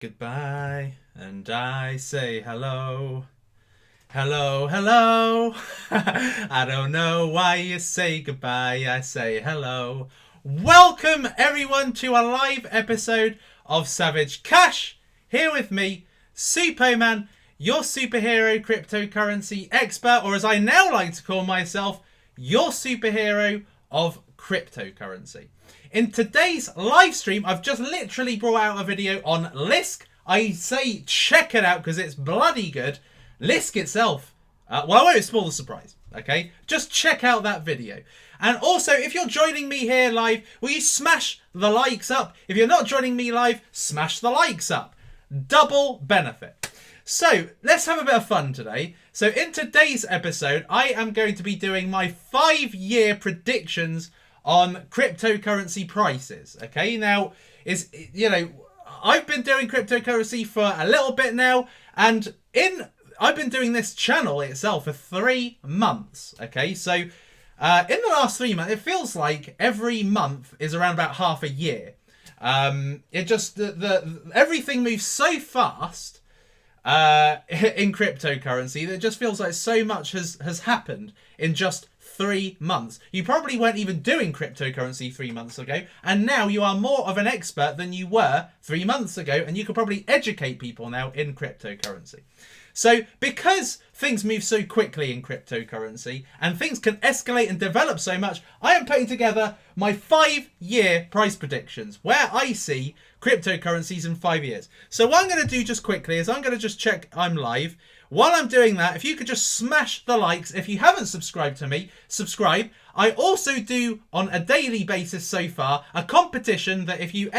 Goodbye, and I say hello. Hello, hello. I don't know why you say goodbye, I say hello. Welcome, everyone, to a live episode of Savage Cash. Here with me, Suppoman, your superhero cryptocurrency expert, or as I now like to call myself, your superhero of cryptocurrency. In today's live stream, I've just literally brought out a video on Lisk. I say check it out because it's bloody good. Lisk itself, well, I won't spoil the surprise, okay? Just check out that video. And also, if you're joining me here live, will you smash the likes up? If you're not joining me live, smash the likes up. Double benefit. So, let's have a bit of fun today. So, in today's episode, I am going to be doing my 5-year predictions on cryptocurrency prices. Okay, now I've been doing cryptocurrency for a little bit now, and I've been doing this channel itself for 3 months. Okay, so in the last 3 months, it feels like every month is around about half a year. It just everything moves so fast in cryptocurrency that it just feels like so much has happened in just 3 months. You probably weren't even doing cryptocurrency 3 months ago, and now you are more of an expert than you were 3 months ago, and you could probably educate people now in cryptocurrency. So because things move so quickly in cryptocurrency and things can escalate and develop so much, I am putting together my 5-year price predictions where I see cryptocurrencies in 5 years. So what I'm going to do just quickly is I'm going to just check I'm live. While I'm doing that, if you could just smash the likes. If you haven't subscribed to me, subscribe. I also do, on a daily basis so far, a competition that if you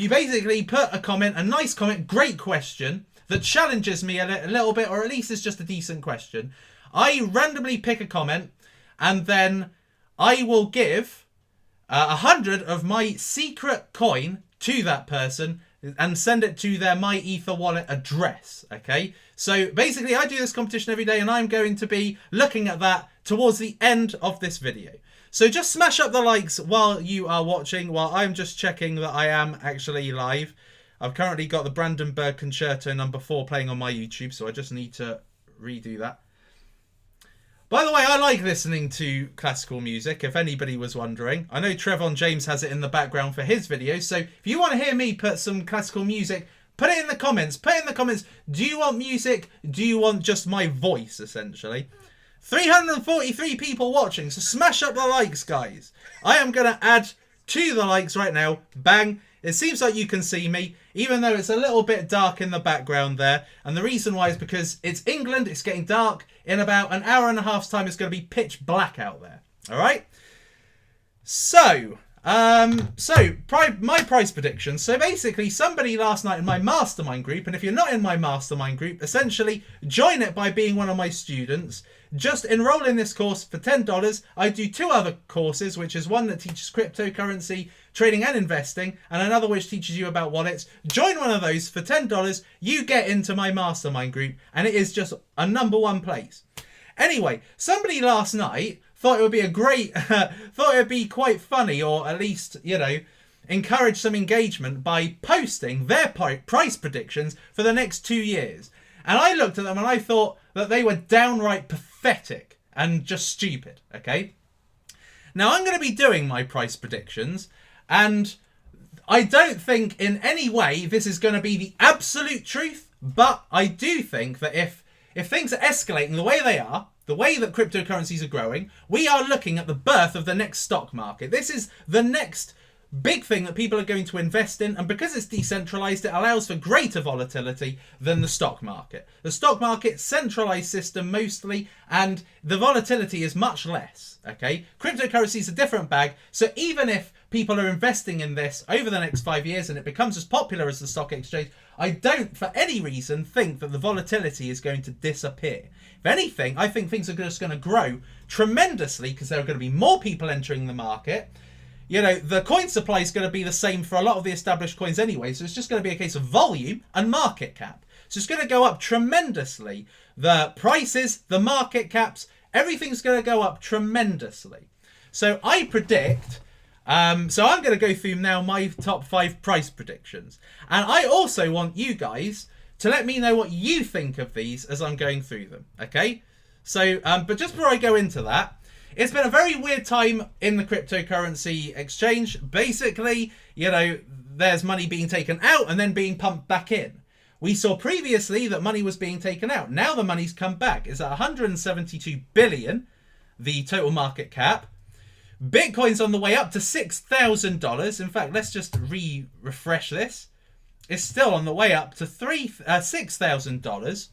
basically put a comment, a nice comment, great question, that challenges me a little bit, or at least is just a decent question, I randomly pick a comment, and then I will give 100 of my secret coin to that person and send it to their My Ether wallet address. Okay, so basically I do this competition every day, and I'm going to be looking at that towards the end of this video. So just smash up the likes while you are watching, while I'm just checking that I am actually live. I've currently got the Brandenburg Concerto number 4 playing on my YouTube, so I just need to redo that. By the way, I like listening to classical music, if anybody was wondering. I know Trevon James has it in the background for his videos, so if you want to hear me put some classical music, put it in the comments. Put in the comments, do you want music? Do you want just my voice, essentially? 343 people watching, so smash up the likes, guys. I am going to add to the likes right now. Bang. It seems like you can see me, even though it's a little bit dark in the background there. And the reason why is because it's England, it's getting dark. In about an hour and a half's time, it's going to be pitch black out there. All right? So my price predictions. So basically, somebody last night in my mastermind group, and if you're not in my mastermind group, essentially join it by being one of my students. Just enroll in this course for $10. I do 2 other courses, which is one that teaches cryptocurrency, trading and investing, and another which teaches you about wallets. Join one of those for $10. You get into my mastermind group, and it is just a #1 place. Anyway, somebody last night thought it would be thought it would be quite funny, or at least, encourage some engagement by posting their price predictions for the next 2 years. And I looked at them and I thought that they were downright pathetic and just stupid, okay? Now, I'm going to be doing my price predictions, and I don't think in any way this is going to be the absolute truth, but I do think that if things are escalating the way they are, the way that cryptocurrencies are growing, we are looking at the birth of the next stock market. This is the next big thing that people are going to invest in, and because it's decentralized, it allows for greater volatility than the stock market. The stock market, centralized system mostly, and the volatility is much less, okay? Cryptocurrency is a different bag, so even if people are investing in this over the next 5 years and it becomes as popular as the stock exchange, I don't for any reason think that the volatility is going to disappear. If anything, I think things are just going to grow tremendously because there are going to be more people entering the market. The coin supply is going to be the same for a lot of the established coins anyway, so it's just going to be a case of volume and market cap. So it's going to go up tremendously. The prices, the market caps, everything's going to go up tremendously. So I predict So I'm going to go through now my top 5 price predictions. And I also want you guys to let me know what you think of these as I'm going through them. Okay? So, but just before I go into that, it's been a very weird time in the cryptocurrency exchange. Basically, you know, there's money being taken out and then being pumped back in. We saw previously that money was being taken out. Now the money's come back. It's at 172 billion, the total market cap. Bitcoin's on the way up to $6,000. In fact, let's just refresh this. It's still on the way up to $6,000.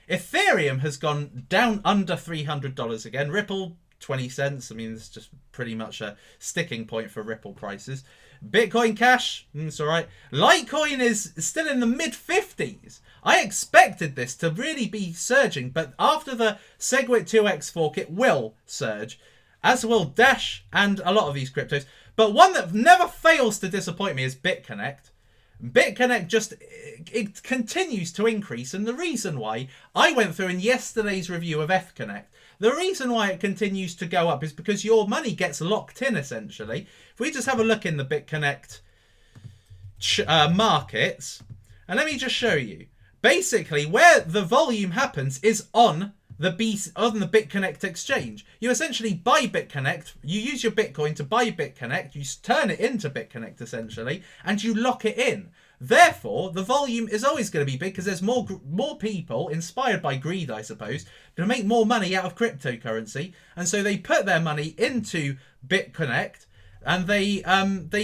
Ethereum has gone down under $300 again. Ripple, 20 cents. I mean, it's just pretty much a sticking point for Ripple prices. Bitcoin Cash, it's all right. Litecoin is still in the mid-50s. I expected this to really be surging, but after the Segwit 2x fork, it will surge, as will Dash and a lot of these cryptos. But one that never fails to disappoint me is BitConnect. BitConnect just, it continues to increase, and the reason why, I went through in yesterday's review of ETHConnect, the reason why it continues to go up is because your money gets locked in, essentially. If we just have a look in the BitConnect markets, and let me just show you. Basically, where the volume happens is on the BitConnect exchange. You essentially buy BitConnect, you use your Bitcoin to buy BitConnect, you turn it into BitConnect, essentially, and you lock it in. Therefore, the volume is always going to be big because there's more people, inspired by greed, I suppose, to make more money out of cryptocurrency. And so they put their money into BitConnect and they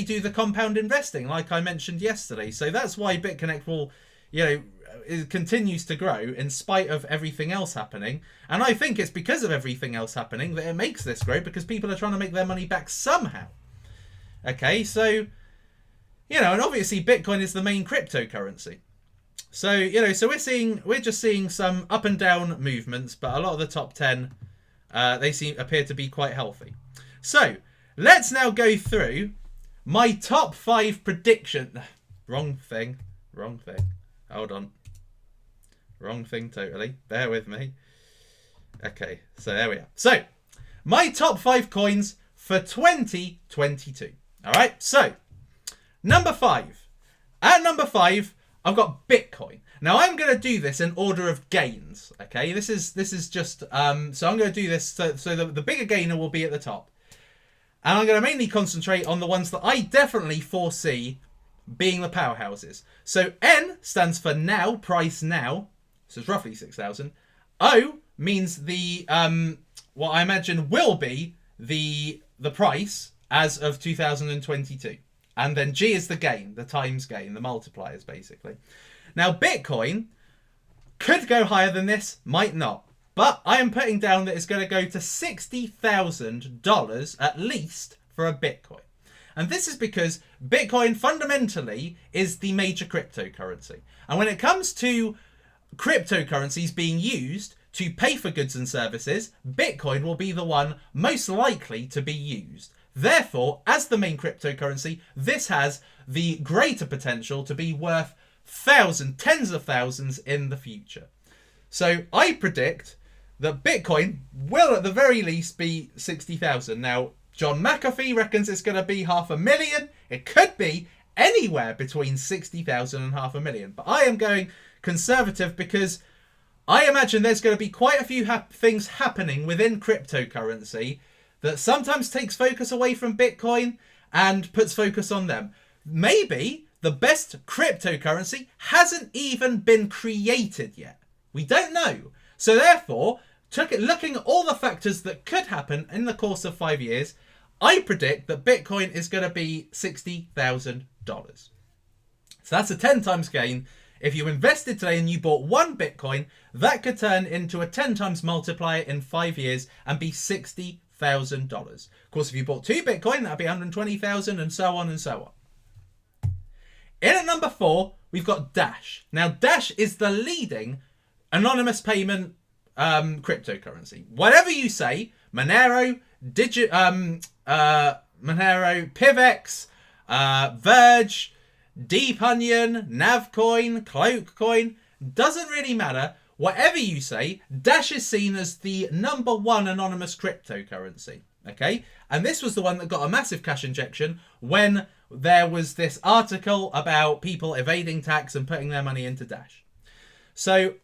do the compound investing, like I mentioned yesterday. So that's why BitConnect will, you know, it continues to grow in spite of everything else happening. And I think it's because of everything else happening that it makes this grow, because people are trying to make their money back somehow. Okay, so... you know, and obviously Bitcoin is the main cryptocurrency. So, you know, so we're just seeing some up and down movements, but a lot of the top 10, they appear to be quite healthy. So, let's now go through my top 5 prediction. Wrong thing. Hold on. Wrong thing totally. Bear with me. Okay, so there we are. So, my top 5 coins for 2022. All right, so... number 5. At number 5, I've got Bitcoin. Now I'm going to do this in order of gains. Okay, this is just so I'm going to do this so the bigger gainer will be at the top, and I'm going to mainly concentrate on the ones that I definitely foresee being the powerhouses. So N stands for now, price now. So it's roughly 6,000. O means the what I imagine will be the price as of 2022. And then G is the gain, the times gain, the multipliers, basically. Now, Bitcoin could go higher than this, might not. But I am putting down that it's going to go to $60,000 at least for a Bitcoin. And this is because Bitcoin fundamentally is the major cryptocurrency. And when it comes to cryptocurrencies being used to pay for goods and services, Bitcoin will be the one most likely to be used. Therefore, as the main cryptocurrency, this has the greater potential to be worth tens of thousands in the future. So I predict that Bitcoin will at the very least be 60,000. Now, John McAfee reckons it's going to be 500,000. It could be anywhere between 60,000 and 500,000. But I am going conservative because I imagine there's going to be quite a few things happening within cryptocurrency that sometimes takes focus away from Bitcoin and puts focus on them. Maybe the best cryptocurrency hasn't even been created yet. We don't know. So therefore, looking at all the factors that could happen in the course of 5 years, I predict that Bitcoin is going to be $60,000. So that's a 10 times gain. If you invested today and you bought 1 Bitcoin, that could turn into a 10 times multiplier in 5 years and be $60,000. Of course, if you bought 2 Bitcoin, that'd be 120,000, and so on and so on. In at number 4, we've got Dash. Now, Dash is the leading anonymous payment cryptocurrency. Whatever you say, Monero, Monero, PivX, Verge, Deep Onion, Navcoin, Cloakcoin, doesn't really matter. Whatever you say, Dash is seen as the number 1 anonymous cryptocurrency. Okay, and this was the one that got a massive cash injection when there was this article about people evading tax and putting their money into Dash. So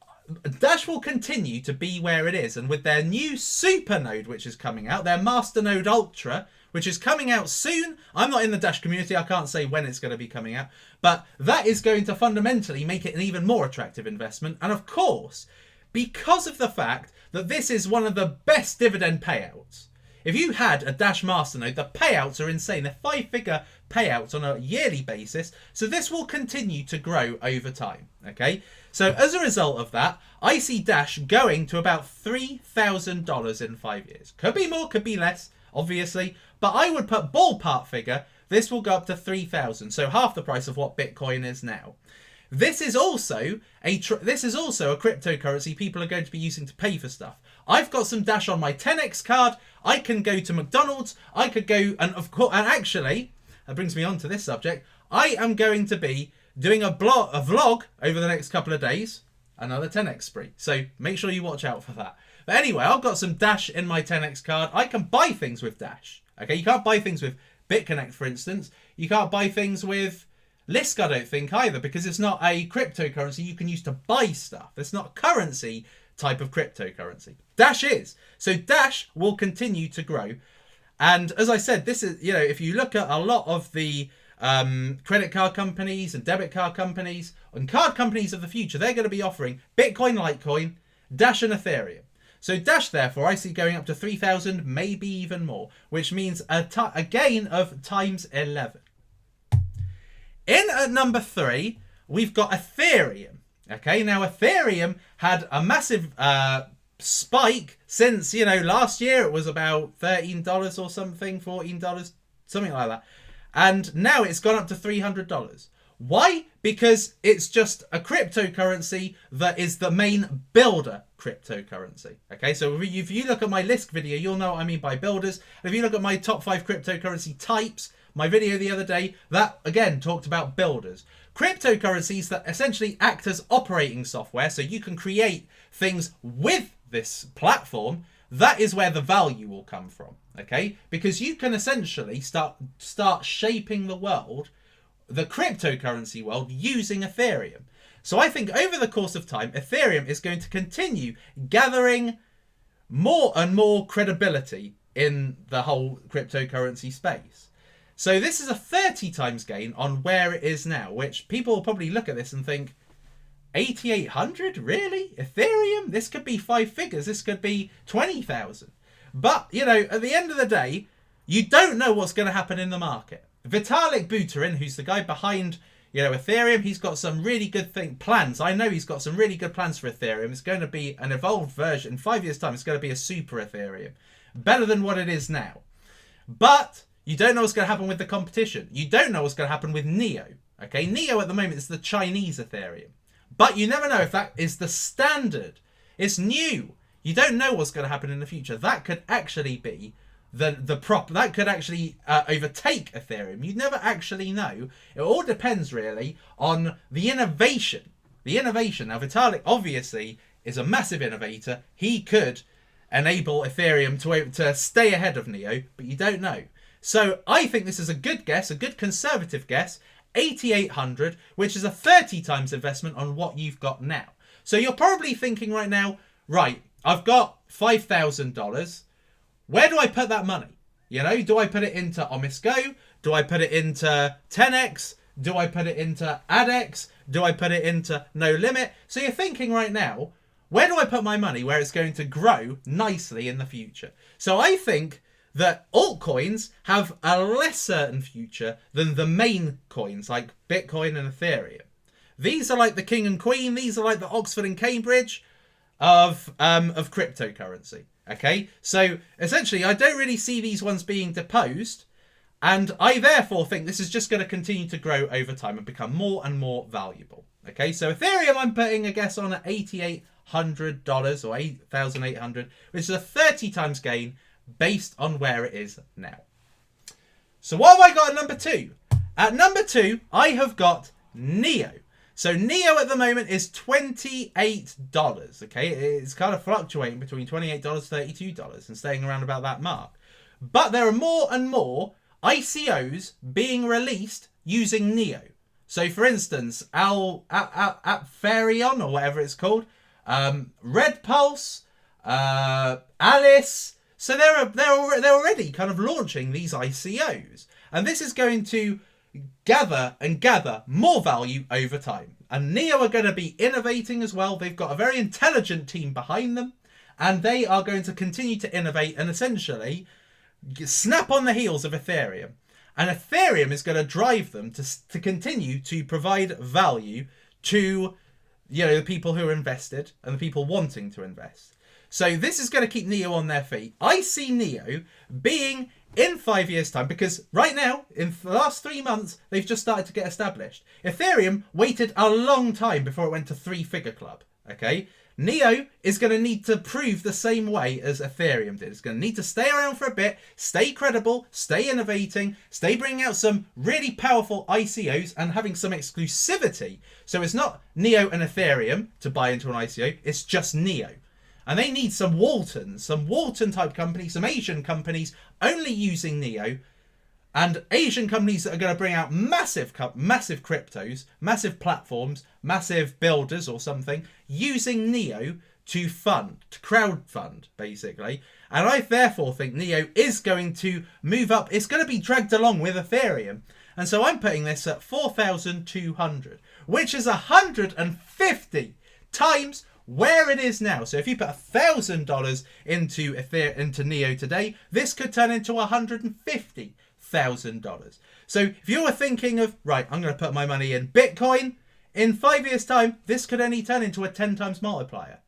Dash will continue to be where it is, and with their new super node which is coming out, their master node ultra, which is coming out soon. I'm not in the Dash community, I can't say when it's going to be coming out, but that is going to fundamentally make it an even more attractive investment. And of course, because of the fact that this is one of the best dividend payouts, if you had a Dash Masternode, the payouts are insane. They're 5-figure payouts on a yearly basis. So this will continue to grow over time. Okay. So as a result of that, I see Dash going to about $3,000 in 5 years. Could be more, could be less, obviously. But I would put ballpark figure, this will go up to 3,000. So half the price of what Bitcoin is now. This is also a cryptocurrency people are going to be using to pay for stuff. I've got some Dash on my 10x card. I can go to McDonald's. I could go, and of course, and actually, that brings me on to this subject. I am going to be doing a vlog over the next couple of days. Another 10x spree. So make sure you watch out for that. But anyway, I've got some Dash in my 10x card. I can buy things with Dash. Okay, you can't buy things with BitConnect, for instance. You can't buy things with Lisk, I don't think, either, because it's not a cryptocurrency you can use to buy stuff. It's not a currency type of cryptocurrency. Dash is. So Dash will continue to grow. And as I said, this is, you know, if you look at a lot of the credit card companies and debit card companies and card companies of the future, they're going to be offering Bitcoin, Litecoin, Dash and Ethereum. So Dash, therefore, I see going up to 3,000, maybe even more, which means a gain of times 11. In at number 3, we've got Ethereum. Okay, now Ethereum had a massive spike since, you know, last year it was about $13 or something, $14, something like that. And now it's gone up to $300. Why? Because it's just a cryptocurrency that is the main builder cryptocurrency. Okay, so if you look at my Lisk video, you'll know what I mean by builders. And if you look at my top 5 cryptocurrency types, my video the other day, that again talked about builders. Cryptocurrencies that essentially act as operating software, so you can create things with this platform. That is where the value will come from, okay? Because you can essentially start shaping the world, the cryptocurrency world, using Ethereum. So I think over the course of time, Ethereum is going to continue gathering more and more credibility in the whole cryptocurrency space. So this is a 30 times gain on where it is now, which people will probably look at this and think, 8,800? Really? Ethereum? This could be 5 figures. This could be 20,000. But, you know, at the end of the day, you don't know what's going to happen in the market. Vitalik Buterin, who's the guy behind, you know, Ethereum, he's got some really good plans. I know he's got some really good plans for Ethereum. It's going to be an evolved version. In 5 years' time, it's going to be a super Ethereum. Better than what it is now. But you don't know what's going to happen with the competition. You don't know what's going to happen with Neo. Okay, Neo at the moment is the Chinese Ethereum. But you never know if that is the standard. It's new. You don't know what's going to happen in the future. That could actually be that could actually overtake Ethereum. You never actually know. It all depends really on the innovation. The innovation. Now Vitalik obviously is a massive innovator. He could enable Ethereum to stay ahead of Neo, but you don't know. So I think this is a good guess, a good conservative guess, 8,800, which is a 30 times investment on what you've got now. So you're probably thinking right now, right, I've got $5,000. Where do I put that money? You know, do I put it into Omisco? Do I put it into 10x? Do I put it into ADX? Do I put it into No Limit? So you're thinking right now, where do I put my money where it's going to grow nicely in the future? So I think that altcoins have a less certain future than the main coins like Bitcoin and Ethereum. These are like the king and queen. These are like the Oxford and Cambridge of cryptocurrency. Okay, so essentially I don't really see these ones being deposed, and I therefore think this is just going to continue to grow over time and become more and more valuable. Okay, so Ethereum I'm putting a guess on at $8,800 or 8,800, which is a 30 times gain based on where it is now. So what have I got at number 2? At number 2, I have got Neo. So Neo at the moment is $28. Okay, it's kind of fluctuating between $28, $32 and staying around about that mark. But there are more and more ICOs being released using Neo. So, for instance, Apfarion, or whatever it's called, Red Pulse, Alice. So they're already kind of launching these ICOs, and this is going to gather more value over time. And Neo are going to be innovating as well. They've got a very intelligent team behind them, and they are going to continue to innovate and essentially snap on the heels of Ethereum. And Ethereum is going to drive them to continue to provide value to, the people who are invested and the people wanting to invest. So this is going to keep Neo on their feet. I see Neo being in 5 years' time, because right now, in the last 3 months, they've just started to get established. Ethereum waited a long time before it went to 3-figure club. Okay? Neo is going to need to prove the same way as Ethereum did. It's going to need to stay around for a bit, stay credible, stay innovating, stay bringing out some really powerful ICOs and having some exclusivity. So it's not Neo and Ethereum to buy into an ICO, it's just Neo. And they need some Walton type companies, some Asian companies only using Neo, and Asian companies that are going to bring out massive cryptos, massive platforms, massive builders or something, using Neo to crowdfund, basically. And I therefore think Neo is going to move up. It's going to be dragged along with Ethereum. And so I'm putting this at 4,200, which is 150 times where it is now. So if you put $1,000 into Neo today, this could turn into $150,000. So if you were thinking of, right, I'm going to put my money in Bitcoin, in 5 years' time, this could only turn into a 10 times multiplier.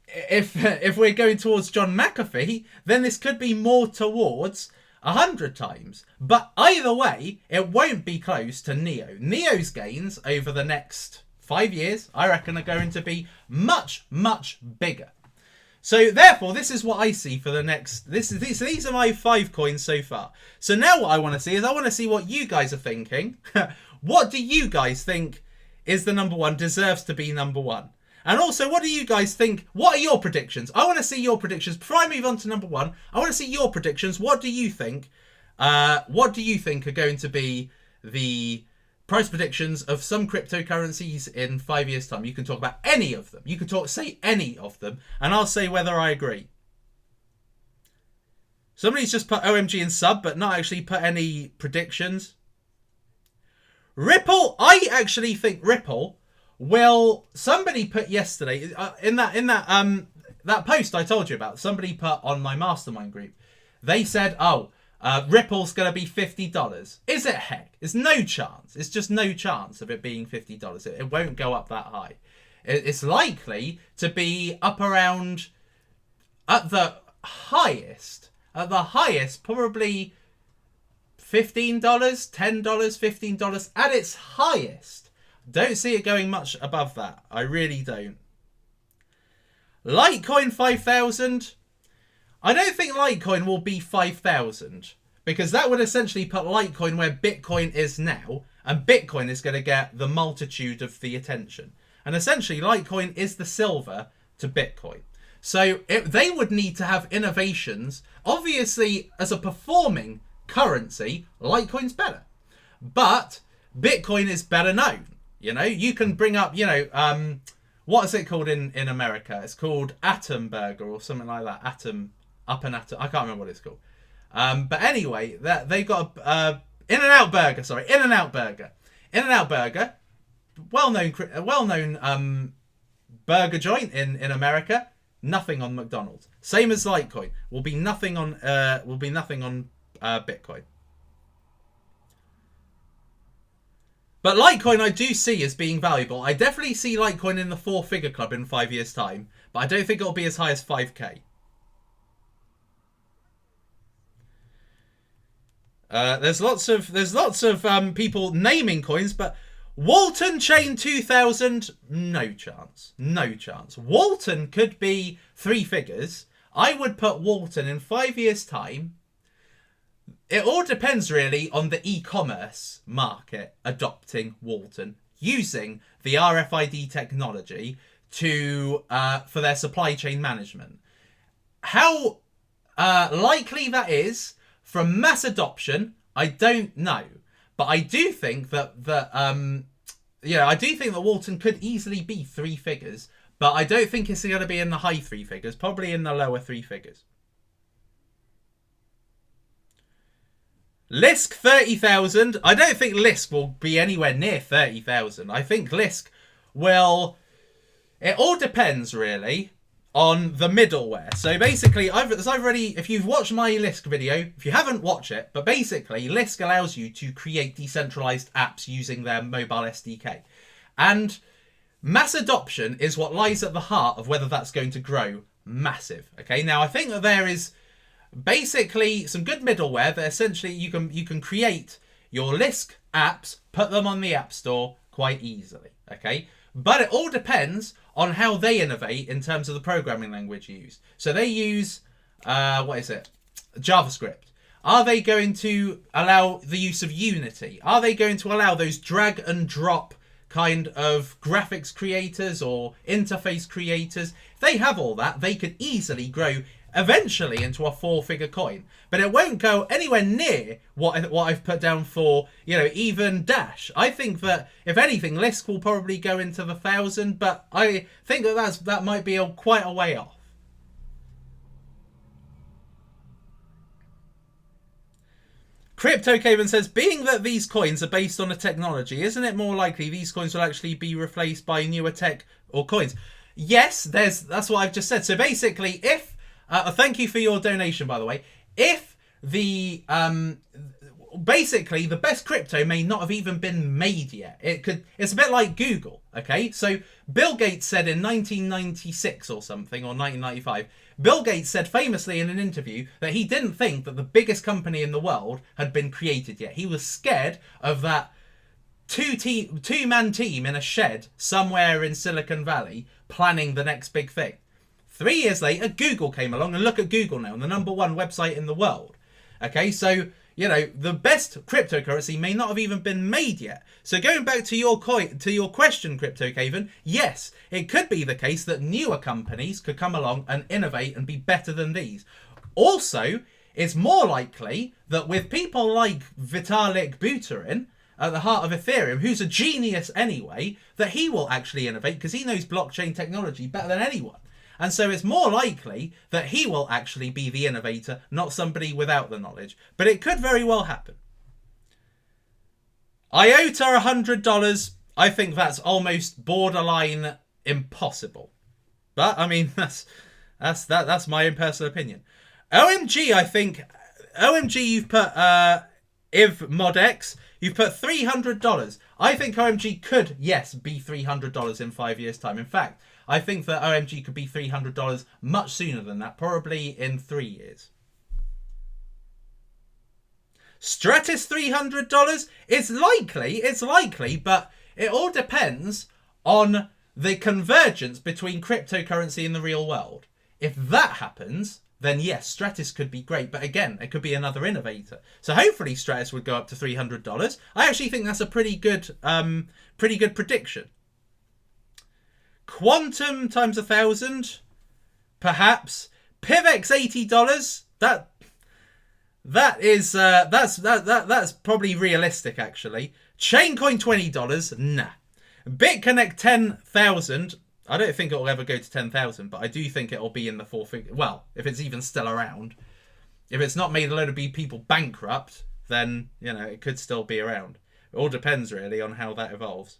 If we're going towards John McAfee, then this could be more towards 100 times. But either way, it won't be close to Neo. Neo's gains over the next 5 years, I reckon, are going to be much, much bigger. So therefore, this is what I see for the next. These are my 5 coins so far. So now what I want to see is I want to see what you guys are thinking. What do you guys think is the number one, deserves to be number one? And also, what do you guys think? What are your predictions? I want to see your predictions. Before I move on to number one, I want to see your predictions. What do you think? What do you think are going to be the price predictions of some cryptocurrencies in 5 years' time? You can talk about any of them. You can say any of them, and I'll say whether I agree. Somebody's just put OMG in sub, but not actually put any predictions. Ripple, I actually think Ripple will. Somebody put yesterday in that post I told you about. Somebody put on my mastermind group. They said, Ripple's going to be $50. Is it? Heck, there's no chance. It's just no chance of it being $50. It won't go up that high. It's likely to be up around, at the highest, probably $15, $10, $15 at its highest. Don't see it going much above that. I really don't. Litecoin 5,000. I don't think Litecoin will be 5,000, because that would essentially put Litecoin where Bitcoin is now, and Bitcoin is going to get the multitude of the attention. And essentially, Litecoin is the silver to Bitcoin. So they would need to have innovations. Obviously, as a performing currency, Litecoin's better. But Bitcoin is better known. You can bring up, what is it called in America? It's called Atom Burger or something like that. Atom. I can't remember what it's called. But anyway, they've got a In-N-Out Burger. Sorry, In-N-Out Burger. In-N-Out Burger, well-known burger joint in America. Nothing on McDonald's. Same as Litecoin. Will be nothing on Bitcoin. But Litecoin I do see as being valuable. I definitely see Litecoin in the 4-figure club in 5 years' time, but I don't think it'll be as high as 5k. There's lots of people naming coins, but Walton Chain 2000, no chance. Walton could be 3 figures. I would put Walton in 5 years' time. It all depends really on the e-commerce market adopting Walton, using the RFID technology for their supply chain management. How likely that is. From mass adoption, I don't know. But I do think that I do think that Walton could easily be 3 figures. But I don't think it's going to be in the high 3 figures. Probably in the lower 3 figures. Lisk 30,000. I don't think Lisk will be anywhere near 30,000. I think Lisk will... It all depends, really, on the middleware. So basically, if you've watched my Lisk video, if you haven't, watch it. But basically, Lisk allows you to create decentralized apps using their mobile SDK. And mass adoption is what lies at the heart of whether that's going to grow massive. Okay, now I think that there is basically some good middleware that essentially you can create your Lisk apps, put them on the App Store quite easily. Okay, but it all depends on how they innovate in terms of the programming language you use. So they use JavaScript. Are they going to allow the use of Unity? Are they going to allow those drag and drop kind of graphics creators or interface creators? If they have all that, they could easily grow eventually into a 4-figure coin. But it won't go anywhere near what I've put down for, even Dash. I think that, if anything, Lisk will probably go into the 1,000, but I think that might be quite a way off. Crypto Caven says, being that these coins are based on a technology, isn't it more likely these coins will actually be replaced by newer tech or coins? Yes, that's what I've just said. So basically, if thank you for your donation, by the way. If basically the best crypto may not have even been made yet. It's a bit like Google, okay? So Bill Gates said in 1996 or something, or 1995, Bill Gates said famously in an interview that he didn't think that the biggest company in the world had been created yet. He was scared of that two-man team in a shed somewhere in Silicon Valley planning the next big thing. 3 years later, Google came along, and look at Google now, the #1 website in the world. Okay, so, the best cryptocurrency may not have even been made yet. So going back to your question, Crypto Caven, yes, it could be the case that newer companies could come along and innovate and be better than these. Also, it's more likely that with people like Vitalik Buterin at the heart of Ethereum, who's a genius anyway, that he will actually innovate because he knows blockchain technology better than anyone. And so it's more likely that he will actually be the innovator, not somebody without the knowledge. But it could very well happen. IOTA $100. I think that's almost borderline impossible. But I mean, that's my own personal opinion. OMG, I think you've put Iv Modex. You've put $300. I think OMG could, yes, be $300 in 5 years' time. In fact, I think that OMG could be $300 much sooner than that, probably in 3 years. Stratis $300? It's likely, but it all depends on the convergence between cryptocurrency and the real world. If that happens, then yes, Stratis could be great. But again, it could be another innovator. So hopefully Stratis would go up to $300. I actually think that's a pretty good prediction. Quantum times 1,000, perhaps. PivX $80. That's probably realistic actually. Chaincoin $20. Nah. BitConnect 10,000. I don't think it'll ever go to 10,000, but I do think it'll be in the 4-figure. Well, if it's even still around. If it's not made a load of people bankrupt, then it could still be around. It all depends really on how that evolves.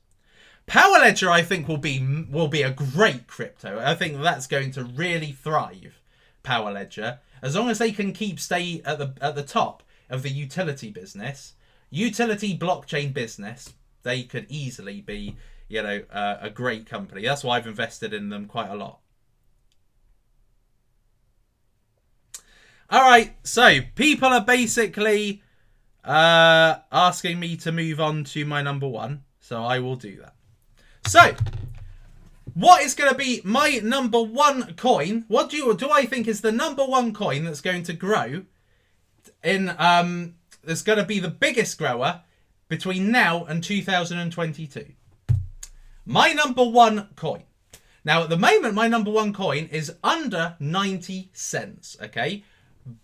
Power Ledger, I think, will be a great crypto. I think that's going to really thrive. Power Ledger, as long as they can stay at the top of the utility blockchain business, they could easily be, a great company. That's why I've invested in them quite a lot. All right, so people are basically asking me to move on to my #1, so I will do that. So, what is going to be my #1 coin? What do I think is the #1 coin that's going to grow in that's going to be the biggest grower between now and 2022? My #1 coin. Now, at the moment, my #1 coin is under 90 cents, okay?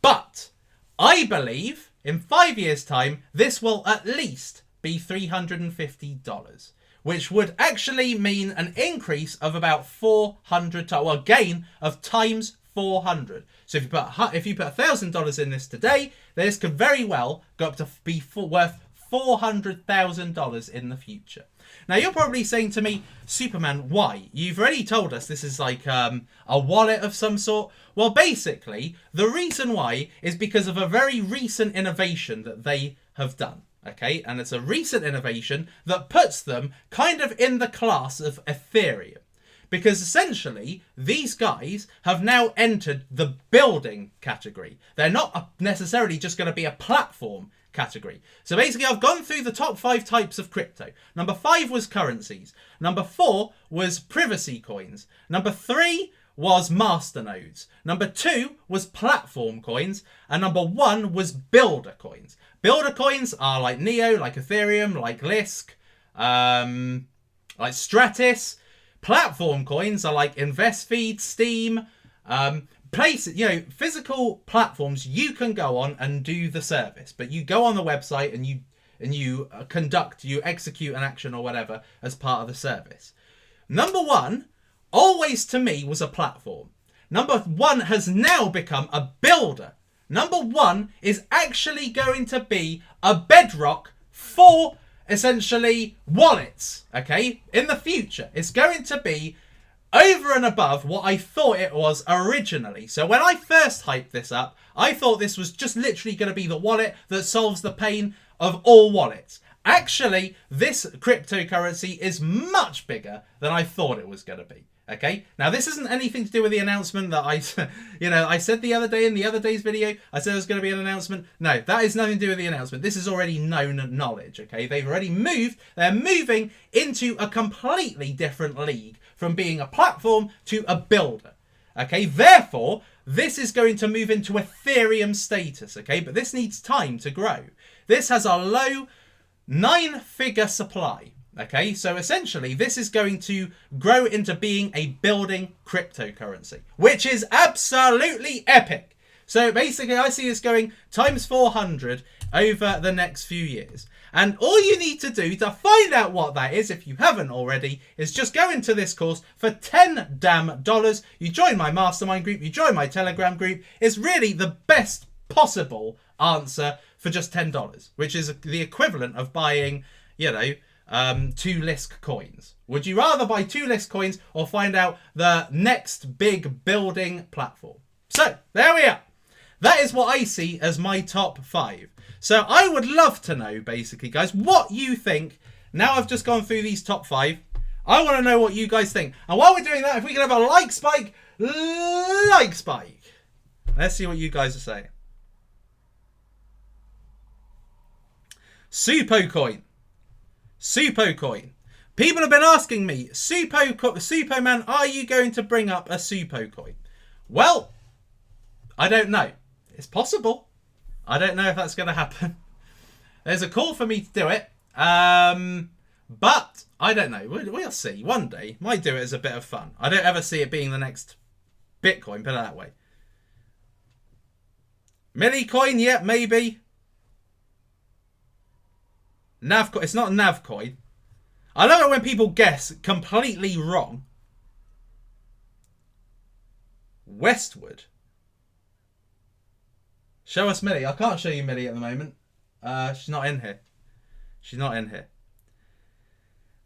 But I believe in 5 years' time, this will at least be $350, which would actually mean an increase of about 400, well, a gain of times 400. So if you put $1,000 in this today, this could very well go up to be worth $400,000 in the future. Now you're probably saying to me, Suppoman, why? You've already told us this is like a wallet of some sort. Well, basically, the reason why is because of a very recent innovation that they have done. Okay, and it's a recent innovation that puts them kind of in the class of Ethereum. Because essentially, these guys have now entered the building category. They're not necessarily just going to be a platform category. So basically, I've gone through the top 5 types of crypto. Number 5 was currencies. Number 4 was privacy coins. Number 3 was masternodes. Number 2 was platform coins. And number 1 was builder coins. Builder coins are like Neo, like Ethereum, like Lisk, like Stratis. Platform coins are like InvestFeed, Steam, physical platforms you can go on and do the service, but you go on the website and you execute an action or whatever as part of the service. Number 1 always to me was a platform. Number 1 has now become a builder. Number 1 is actually going to be a bedrock for essentially wallets, okay? In the future, it's going to be over and above what I thought it was originally. So when I first hyped this up, I thought this was just literally going to be the wallet that solves the pain of all wallets. Actually, this cryptocurrency is much bigger than I thought it was going to be. Okay, now this isn't anything to do with the announcement that I said the other day in the other day's video. I said there's going to be an announcement. No, that is nothing to do with the announcement. This is already known knowledge. Okay, they've already moved. They're moving into a completely different league from being a platform to a builder. Okay, therefore, this is going to move into Ethereum status. Okay, but this needs time to grow. This has a low 9-figure supply. Okay, so essentially this is going to grow into being a building cryptocurrency, which is absolutely epic. So basically I see this going times 400 over the next few years. And all you need to do to find out what that is, if you haven't already, is just go into this course for $10 damn. You join my mastermind group, you join my Telegram group. It's really the best possible answer for just $10, which is the equivalent of buying, 2 Lisk coins. Would you rather buy 2 Lisk coins or find out the next big building platform? So, there we are. That is what I see as my top 5. So, I would love to know, basically, guys, what you think. Now I've just gone through these top 5. I want to know what you guys think. And while we're doing that, if we can have a like spike. Let's see what you guys are saying. Suppocoin. People have been asking me, Suppoman, are you going to bring up a Suppocoin? Well, I don't know. It's possible. I don't know if that's going to happen. There's a call for me to do it. But I don't know. We'll see. One day, might do it as a bit of fun. I don't ever see it being the next Bitcoin, put it that way. Millicoin, yeah, maybe. Navcoin. It's not Navcoin. I love it when people guess completely wrong. Westwood. Show us Millie. I can't show you Millie at the moment. She's not in here.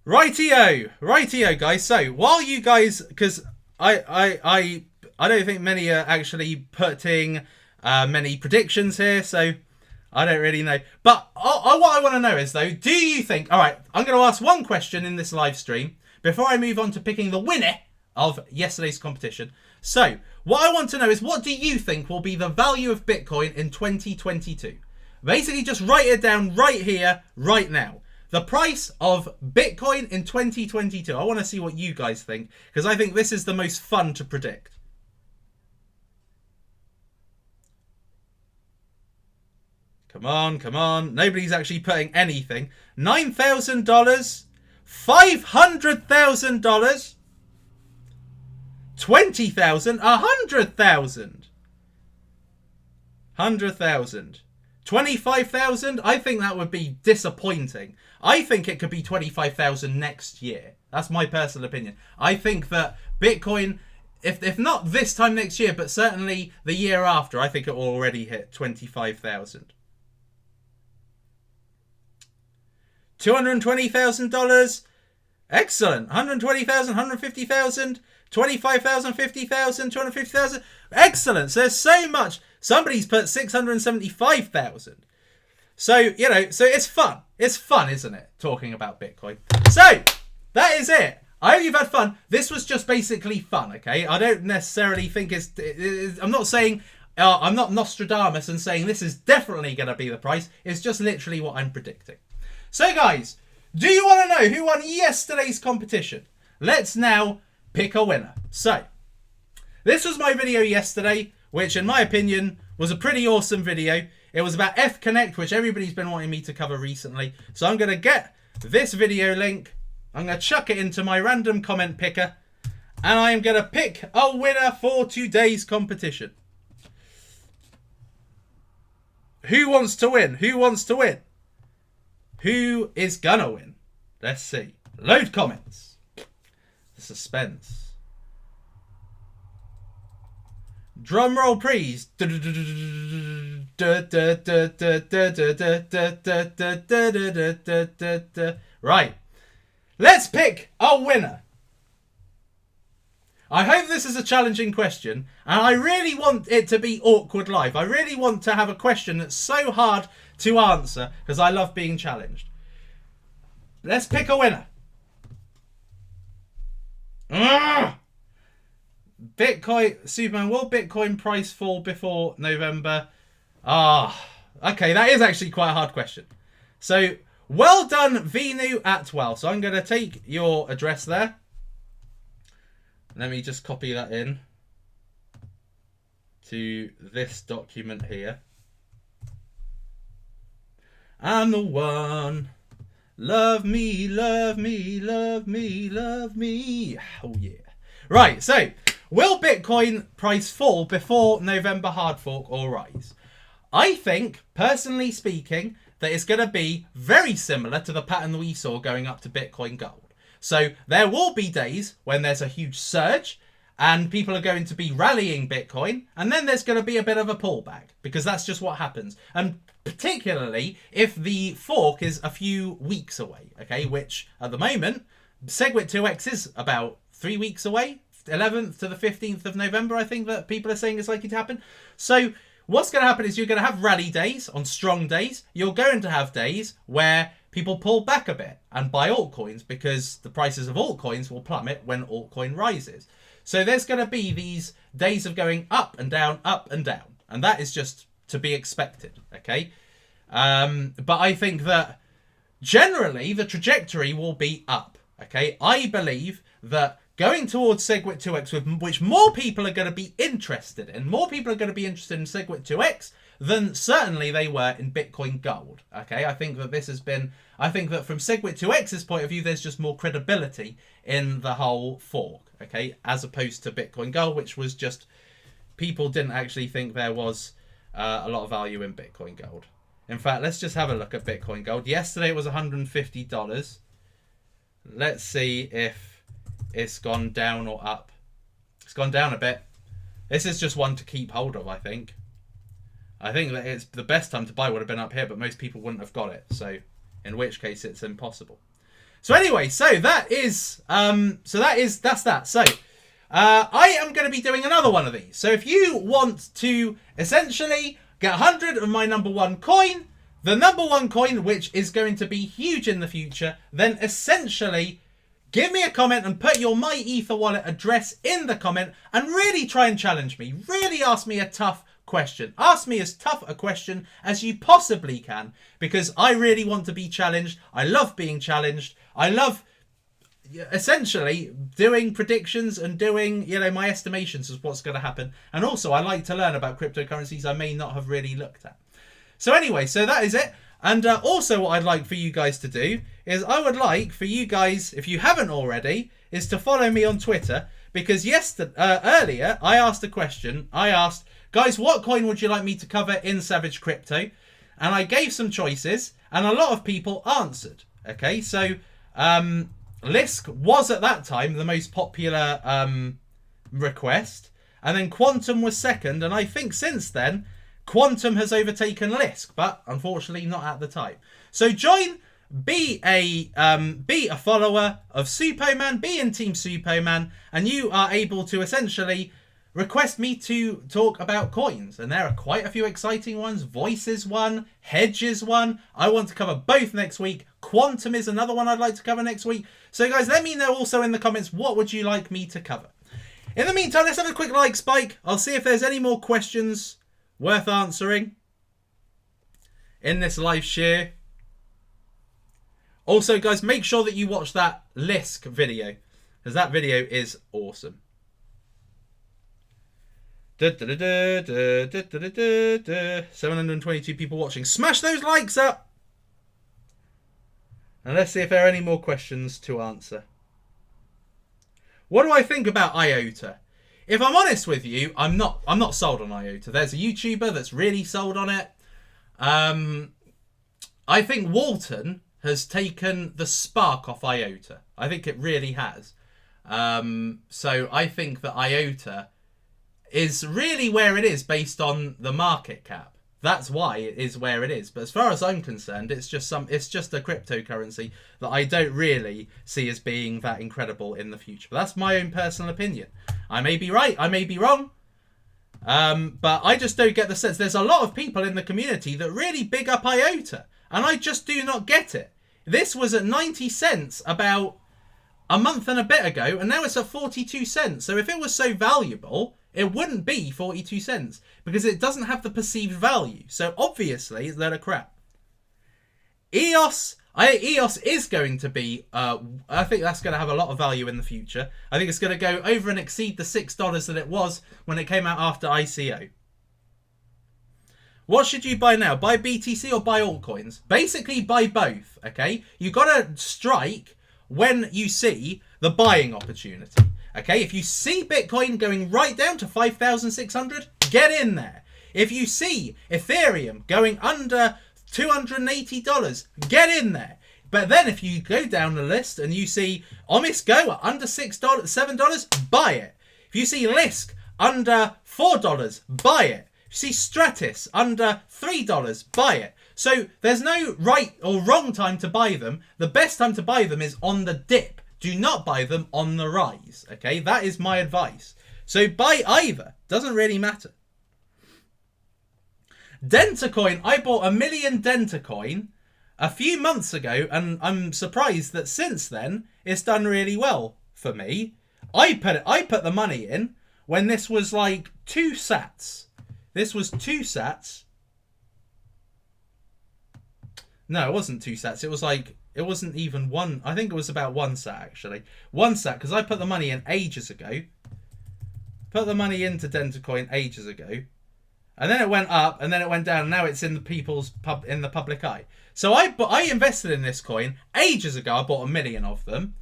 Rightio, guys. So while you guys, because I don't think many are actually putting many predictions here, so I don't really know. But what I want to know is, though, do you think... All right, I'm going to ask one question in this live stream before I move on to picking the winner of yesterday's competition. So, what I want to know is, what do you think will be the value of Bitcoin in 2022? Basically, just write it down right here, right now. The price of Bitcoin in 2022. I want to see what you guys think, because I think this is the most fun to predict. Come on. Nobody's actually putting anything. $9,000. $500,000. 20,000. 100,000. 100,000. 25,000? I think that would be disappointing. I think it could be 25,000 next year. That's my personal opinion. I think that Bitcoin, if not this time next year, but certainly the year after, I think it will already hit 25,000. $220,000? Excellent. 120,000, 150,000, 25,000, 50,000, 250,000. Excellent. So there's so much. Somebody's put 675,000. So, you know, so it's fun. It's fun, isn't it? Talking about Bitcoin. So, that is it. I hope you've had fun. This was just basically fun, okay? I don't necessarily think I'm not saying, I'm not Nostradamus and saying this is definitely going to be the price. It's just literally what I'm predicting. So, guys, do you want to know who won yesterday's competition? Let's now pick a winner. So, this was my video yesterday, which in my opinion was a pretty awesome video. It was about Connect, which everybody's been wanting me to cover recently. So I'm going to get this video link. I'm going to chuck it into my random comment picker. And I'm going to pick a winner for today's competition. Who wants to win? Who wants to win? Who is going to win? Let's see. Load comments. The suspense. Drum roll, please. Right. Let's pick a winner. I hope this is a challenging question, and I really want it to be awkward live. I really want to have a question that's so hard to answer, because I love being challenged. Let's pick a winner. Bitcoin, Suppoman, will Bitcoin price fall before November? Okay, that is actually quite a hard question. So, well done, Venu Atwell. So I'm going to take your address there. Let me just copy that in to this document here. I'm the one. Love me, love me, love me, love me. Oh, yeah. Right, so, will Bitcoin price fall before November hard fork or rise? I think, personally speaking, that it's going to be very similar to the pattern that we saw going up to Bitcoin Gold. So there will be days when there's a huge surge and people are going to be rallying Bitcoin, and then there's going to be a bit of a pullback because that's just what happens. And particularly if the fork is a few weeks away, okay, which at the moment, SegWit2x is about 3 weeks away, 11th to the 15th of November, I think that people are saying is likely to happen. So what's going to happen is you're going to have rally days on strong days. You're going to have days where people pull back a bit and buy altcoins because the prices of altcoins will plummet when altcoin rises. So there's going to be these days of going up and down, and that is just to be expected, okay? But I think that generally the trajectory will be up, okay? I believe that going towards SegWit2x, which more people are going to be interested in, more people are going to be interested in SegWit2x than certainly they were in Bitcoin Gold, okay? I think that this has been, I think that from SegWit2x's point of view, there's just more credibility in the whole fork, okay? As opposed to Bitcoin Gold, which was just, people didn't actually think there was a lot of value in Bitcoin Gold. In fact, let's just have a look at Bitcoin Gold. Yesterday it was $150. Let's see if it's gone down or up. It's gone down a bit. This is just one to keep hold of, I think. I think that it's the best time to buy would have been up here, but most people wouldn't have got it. So, in which case, it's impossible. So anyway, so that's that. So, I am going to be doing another one of these. So if you want to essentially get 100 of my number one coin, the number one coin, which is going to be huge in the future, then essentially give me a comment and put your My Ether wallet address in the comment and really try and challenge me. Really ask me a tough question. Ask me as tough a question as you possibly can, because I really want to be challenged. I love being challenged. I love essentially doing predictions and doing, you know, my estimations of what's going to happen. And also I like to learn about cryptocurrencies I may not have really looked at. So anyway, so that is it. And also what I'd like for you guys to do is I would like for you guys, if you haven't already, is to follow me on Twitter, because earlier I asked a question. I asked, guys, what coin would you like me to cover in Savage Crypto? And I gave some choices, and a lot of people answered. Okay, so Lisk was at that time the most popular request, and then Quantum was second, and I think since then Quantum has overtaken Lisk, but unfortunately not at the time. So join, be a follower of Suppoman, be in Team Suppoman, and you are able to essentially request me to talk about coins. And there are quite a few exciting ones. Voice is one, Hedge is one. I want to cover both next week. Quantum is another one I'd like to cover next week. So guys, let me know also in the comments, what would you like me to cover? In the meantime, let's have a quick like spike. I'll see if there's any more questions worth answering in this live share. Also, guys, make sure that you watch that Lisk video, because that video is awesome. 722 people watching. Smash those likes up! And let's see if there are any more questions to answer. What do I think about IOTA? If I'm honest with you, I'm not sold on IOTA. There's a YouTuber that's really sold on it. I think Walton has taken the spark off IOTA. I think it really has. So I think that IOTA is really where it is based on the market cap. That's why it is where it is. But as far as I'm concerned, it's just a cryptocurrency that I don't really see as being that incredible in the future. But that's my own personal opinion. I may be right, I may be wrong. But I just don't get the sense. There's a lot of people in the community that really big up IOTA, and I just do not get it. This was at 90 cents about a month and a bit ago, and now it's at 42 cents. So if it was so valuable, it wouldn't be 42 cents because it doesn't have the perceived value. So obviously it's a load of crap. EOS is going to be, I think that's going to have a lot of value in the future. I think it's going to go over and exceed the $6 that it was when it came out after ICO. What should you buy now? Buy BTC or buy altcoins? Basically buy both, okay? You got to strike when you see the buying opportunity. Okay, if you see Bitcoin going right down to 5,600, get in there. If you see Ethereum going under $280, get in there. But then if you go down the list and you see Omis Go at under $6, $7, buy it. If you see Lisk under $4, buy it. If you see Stratis under $3, buy it. So there's no right or wrong time to buy them. The best time to buy them is on the dip. Do not buy them on the rise, okay? That is my advice. So buy either. Doesn't really matter. Dentacoin. I bought 1 million Dentacoin a few months ago, and I'm surprised that since then it's done really well for me. I put the money in when this was like 2 sats. This was 2 sats. No, it wasn't 2 sats. It was like... It wasn't even one. I think it was about 1 sat, actually. 1 sat, because I put the money in ages ago. Put the money into Dentacoin ages ago. And then it went up, and then it went down, and now it's in the public eye. So I invested in this coin ages ago. I bought 1 million of them.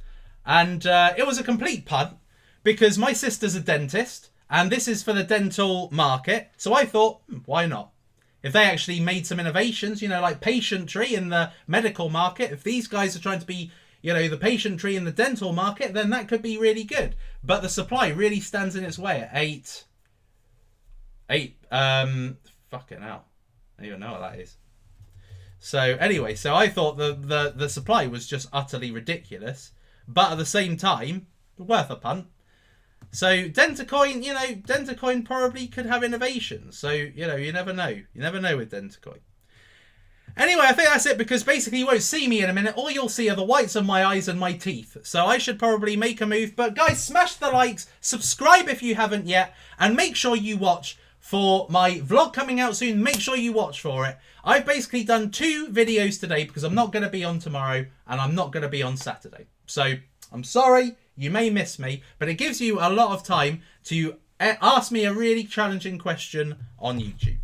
And it was a complete punt, because my sister's a dentist, and this is for the dental market. So I thought, why not? If they actually made some innovations, you know, like patient tree in the medical market, if these guys are trying to be, you know, the patient tree in the dental market, then that could be really good. But the supply really stands in its way at 8. Fucking hell. I don't even know what that is. So anyway, so I thought the supply was just utterly ridiculous, but at the same time, worth a punt. So Dentacoin, you know, Dentacoin probably could have innovations. So, you know, you never know. You never know with Dentacoin. Anyway, I think that's it, because basically you won't see me in a minute. All you'll see are the whites of my eyes and my teeth. So I should probably make a move. But guys, smash the likes, subscribe if you haven't yet, and make sure you watch for my vlog coming out soon. Make sure you watch for it. I've basically done 2 videos today because I'm not going to be on tomorrow and I'm not going to be on Saturday. So I'm sorry. You may miss me, but it gives you a lot of time to ask me a really challenging question on YouTube.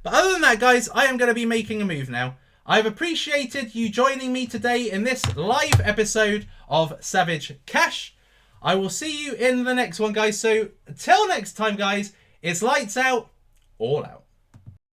But other than that, guys, I am going to be making a move now. I've appreciated you joining me today in this live episode of Savage Cash. I will see you in the next one, guys. So until next time, guys, it's lights out. all out.